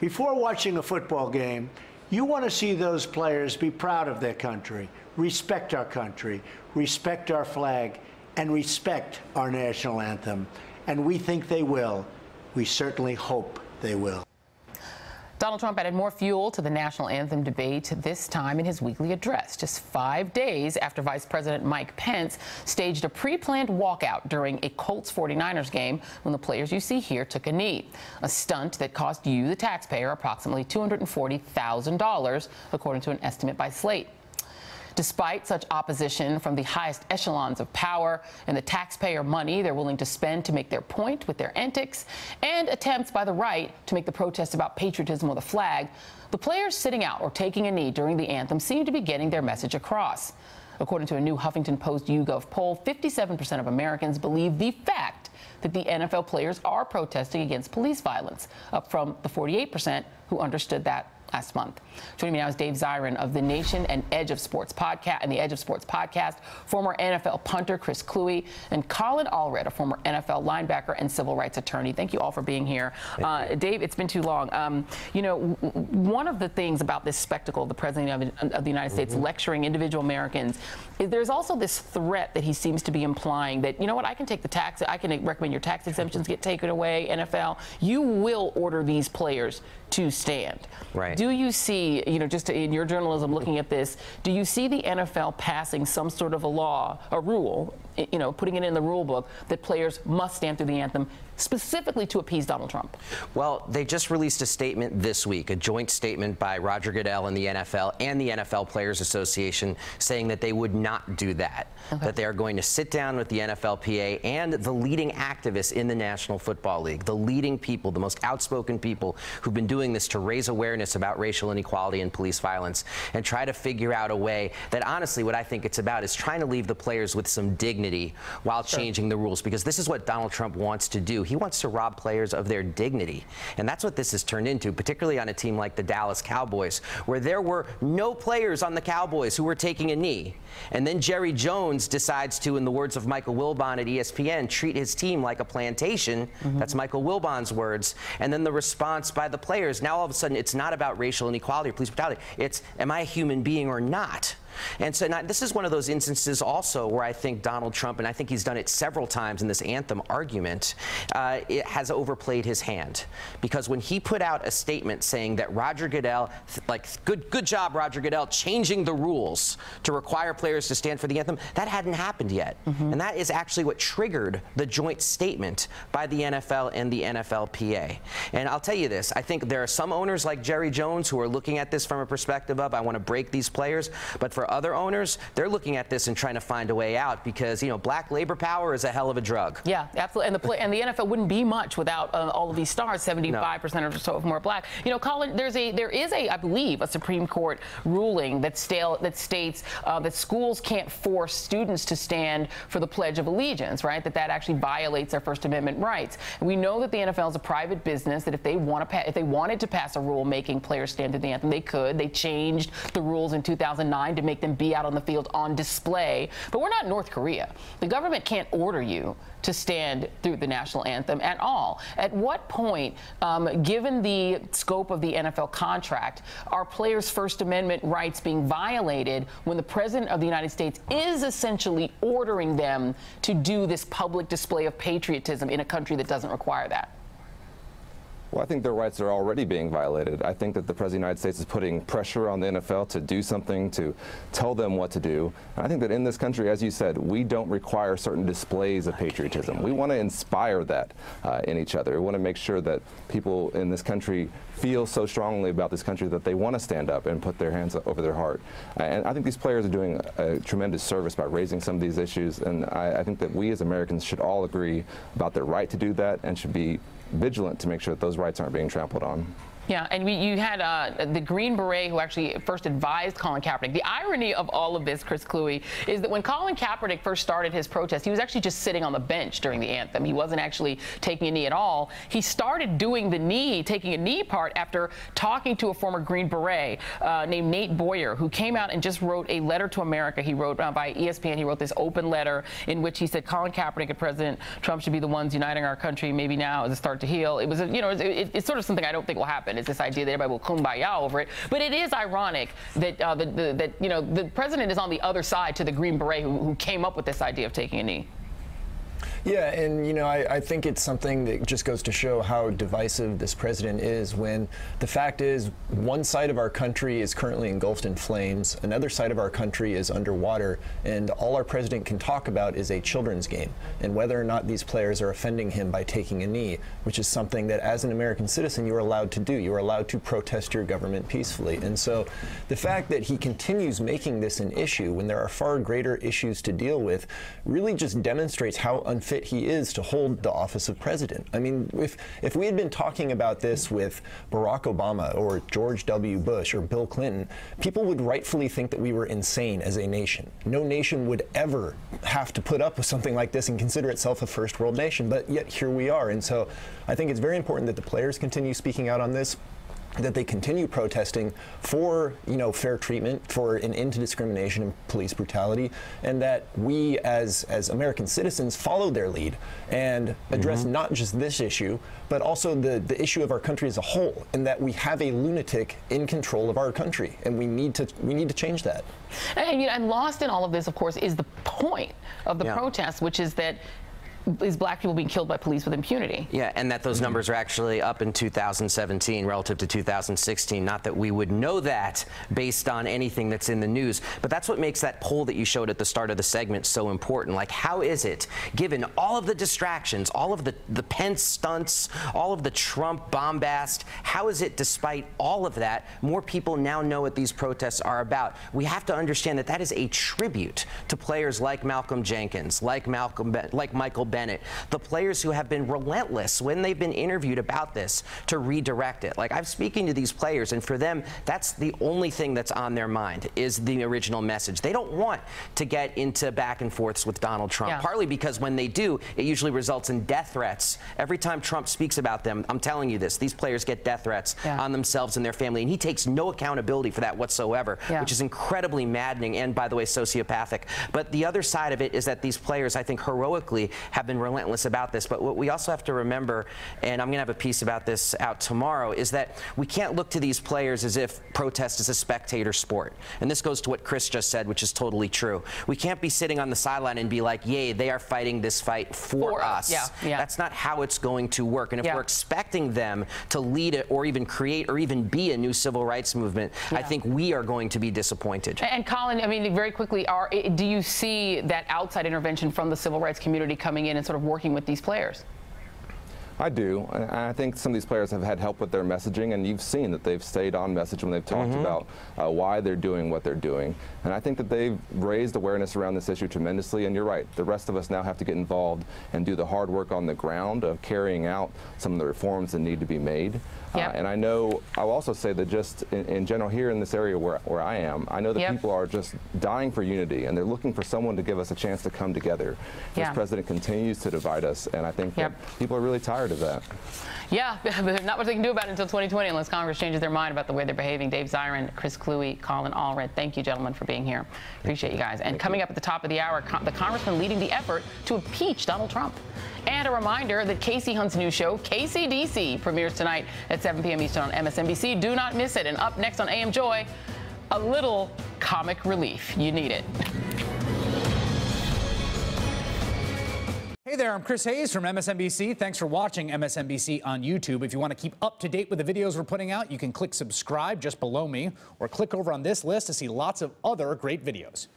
Before watching a football game, you want to see those players be proud of their country, respect our country, respect our flag, and respect our national anthem. And we think they will. We certainly hope they will. Donald Trump added more fuel to the national anthem debate this time in his weekly address, just 5 days after Vice President Mike Pence staged a pre-planned walkout during a Colts 49ers game when the players you see here took a knee, a stunt that cost you, the taxpayer, approximately $240,000, according to an estimate by Slate. Despite such opposition from the highest echelons of power and the taxpayer money they're willing to spend to make their point with their antics, and attempts by the right to make the protest about patriotism or the flag, the players sitting out or taking a knee during the anthem seem to be getting their message across. According to a new Huffington Post YouGov poll, 57% of Americans believe the fact that the NFL players are protesting against police violence, up from the 48% who understood that last month. Joining me now is Dave Zirin of The Nation and Edge of Sports podcast, former NFL punter Chris Kluwe, and Colin Allred, a former NFL linebacker and civil rights attorney. Thank you all for being here. Dave, it's been too long. You know, one of the things about this spectacle of the President of the United States lecturing individual Americans is there's also this threat that he seems to be implying that, you know what, I can take the tax, I can recommend your tax exemptions get taken away, NFL. You will order these players to stand. Right. Do you see, you know, just in your journalism looking at this, do you see the NFL passing some sort of a law, a rule, you know, putting it in the rule book that players must stand through the anthem specifically to appease Donald Trump? Well, they just released a statement this week, a joint statement by Roger Goodell and the NFL and the NFL Players Association saying that they would not do that, that they are going to sit down with the NFLPA and the leading activists in the National Football League, the leading people, the most outspoken people who've been doing this to raise awareness about racial inequality and police violence, and try to figure out a way that, honestly, what I think it's about is trying to leave the players with some dignity while changing the rules, because this is what Donald Trump wants to do. He wants to rob players of their dignity. And that's what this has turned into, particularly on a team like the Dallas Cowboys, where there were no players on the Cowboys who were taking a knee. And then Jerry Jones decides to, in the words of Michael Wilbon at ESPN, treat his team like a plantation. That's Michael Wilbon's words. And then the response by the players, now all of a sudden it's not about racial inequality or police brutality. It's, am I a human being or not? And so now, this is one of those instances also where I think Donald Trump, and I think he's done it several times in this anthem argument, it has overplayed his hand. Because when he put out a statement saying that Roger Goodell, like, good job, Roger Goodell, changing the rules to require players to stand for the anthem, that hadn't happened yet. And that is actually what triggered the joint statement by the NFL and the NFLPA. And I'll tell you this, I think there are some owners like Jerry Jones who are looking at this from a perspective of, I want to break these players, but for other owners, they're looking at this and trying to find a way out, because, you know, black labor power is a hell of a drug. Yeah, absolutely. And the NFL wouldn't be much without all of these stars. 75% or so of them are black. You know, Colin, there is I believe, a Supreme Court ruling that states that schools can't force students to stand for the Pledge of Allegiance, right? That actually violates their First Amendment rights. And we know that the NFL is a private business, that if they wanted to pass a rule making players stand to the anthem, they could. They changed the rules in 2009 to make them be out on the field on display. But we're not North Korea. The government can't order you to stand through the national anthem at all. At what point, given the scope of the NFL contract, are players' First Amendment rights being violated when the President of the United States is essentially ordering them to do this public display of patriotism in a country that doesn't require that? Well, I think their rights are already being violated. I think that the President of the United States is putting pressure on the NFL to do something, to tell them what to do. And I think that in this country, as you said, we don't require certain displays of patriotism. We want to inspire that in each other. We want to make sure that people in this country feel so strongly about this country that they want to stand up and put their hands over their heart. And I think these players are doing a tremendous service by raising some of these issues. And I think that we as Americans should all agree about their right to do that and should be vigilant to make sure that those rights aren't being trampled on. Yeah, and you had the Green Beret who actually first advised Colin Kaepernick. The irony of all of this, Chris Kluwe, is that when Colin Kaepernick first started his protest, he was actually just sitting on the bench during the anthem. He wasn't actually taking a knee at all. He started doing the knee, taking a knee part after talking to a former Green Beret named Nate Boyer, who came out and just wrote a letter to America. He wrote by ESPN, he wrote this open letter in which he said Colin Kaepernick and President Trump should be the ones uniting our country. Maybe now is a start to heal. It was, it's sort of something I don't think will happen. government is this idea that everybody will kumbaya over it. But it is ironic that the president is on the other side to the Green Beret who came up with this idea of taking a knee. Yeah, and I think it's something that just goes to show how divisive this president is, when the fact is one side of our country is currently engulfed in flames, another side of our country is underwater, and all our president can talk about is a children's game and whether or not these players are offending him by taking a knee, which is something that as an American citizen you are allowed to do. You are allowed to protest your government peacefully. And so the fact that he continues making this an issue when there are far greater issues to deal with really just demonstrates how unfit he is to hold the office of president. I mean, if we had been talking about this with Barack Obama or George W. Bush or Bill Clinton, people would rightfully think that we were insane as a nation. No nation would ever have to put up with something like this and consider itself a first world nation, but yet here we are. And so I think it's very important that the players continue speaking out on this, that they continue protesting for, fair treatment, for an end to discrimination and police brutality, and that we as American citizens follow their lead and address not just this issue, but also the issue of our country as a whole, and that we have a lunatic in control of our country, and we need to change that. And lost in all of this, of course, is the point of the protest, which is that is black people being killed by police with impunity. Yeah, and that those numbers are actually up in 2017 relative to 2016. Not that we would know that based on anything that's in the news, but that's what makes that poll that you showed at the start of the segment so important. Like, how is it, given all of the distractions, all of the Pence stunts, all of the Trump bombast, how is it, despite all of that, more people now know what these protests are about? We have to understand that that is a tribute to players like Malcolm Jenkins, like Michael Bennett, the players who have been relentless when they've been interviewed about this to redirect it. Like, I'm speaking to these players, and for them, that's the only thing that's on their mind is the original message. They don't want to get into back and forths with Donald Trump, partly because when they do, it usually results in death threats. Every time Trump speaks about them, I'm telling you this, these players get death threats on themselves and their family, and he takes no accountability for that whatsoever, which is incredibly maddening and, by the way, sociopathic. But the other side of it is that these players, I think, heroically have been relentless about this. But what we also have to remember, and I'm going to have a piece about this out tomorrow, is that we can't look to these players as if protest is a spectator sport. And this goes to what Chris just said, which is totally true. We can't be sitting on the sideline and be like, yay, they are fighting this fight for us. That's not how it's going to work. And if we're expecting them to lead it or even create or even be a new civil rights movement, I think we are going to be disappointed. And Colin, I mean, very quickly, do you see that outside intervention from the civil rights community coming in and sort of working with these players? I do. And I think some of these players have had help with their messaging, and you've seen that they've stayed on message when they've talked about why they're doing what they're doing. And I think that they've raised awareness around this issue tremendously, and you're right. The rest of us now have to get involved and do the hard work on the ground of carrying out some of the reforms that need to be made. And I know, I'll also say that just in general here in this area where I am, I know that people are just dying for unity, and they're looking for someone to give us a chance to come together. This president continues to divide us, and I think that people are really tired of that. Yeah, there's not much they can do about it until 2020 unless Congress changes their mind about the way they're behaving. Dave Zirin, Chris Kluwe, Colin Allred, thank you, gentlemen, for being here. Appreciate you guys. And coming up at the top of the hour, the congressman leading the effort to impeach Donald Trump. And a reminder that Casey Hunt's new show, KCDC, premieres tonight at 7 p.m. Eastern on MSNBC. Do not miss it. And up next on AM Joy, a little comic relief. You need it. Hey there, I'm Chris Hayes from MSNBC. Thanks for watching MSNBC on YouTube. If you want to keep up to date with the videos we're putting out, you can click subscribe just below me or click over on this list to see lots of other great videos.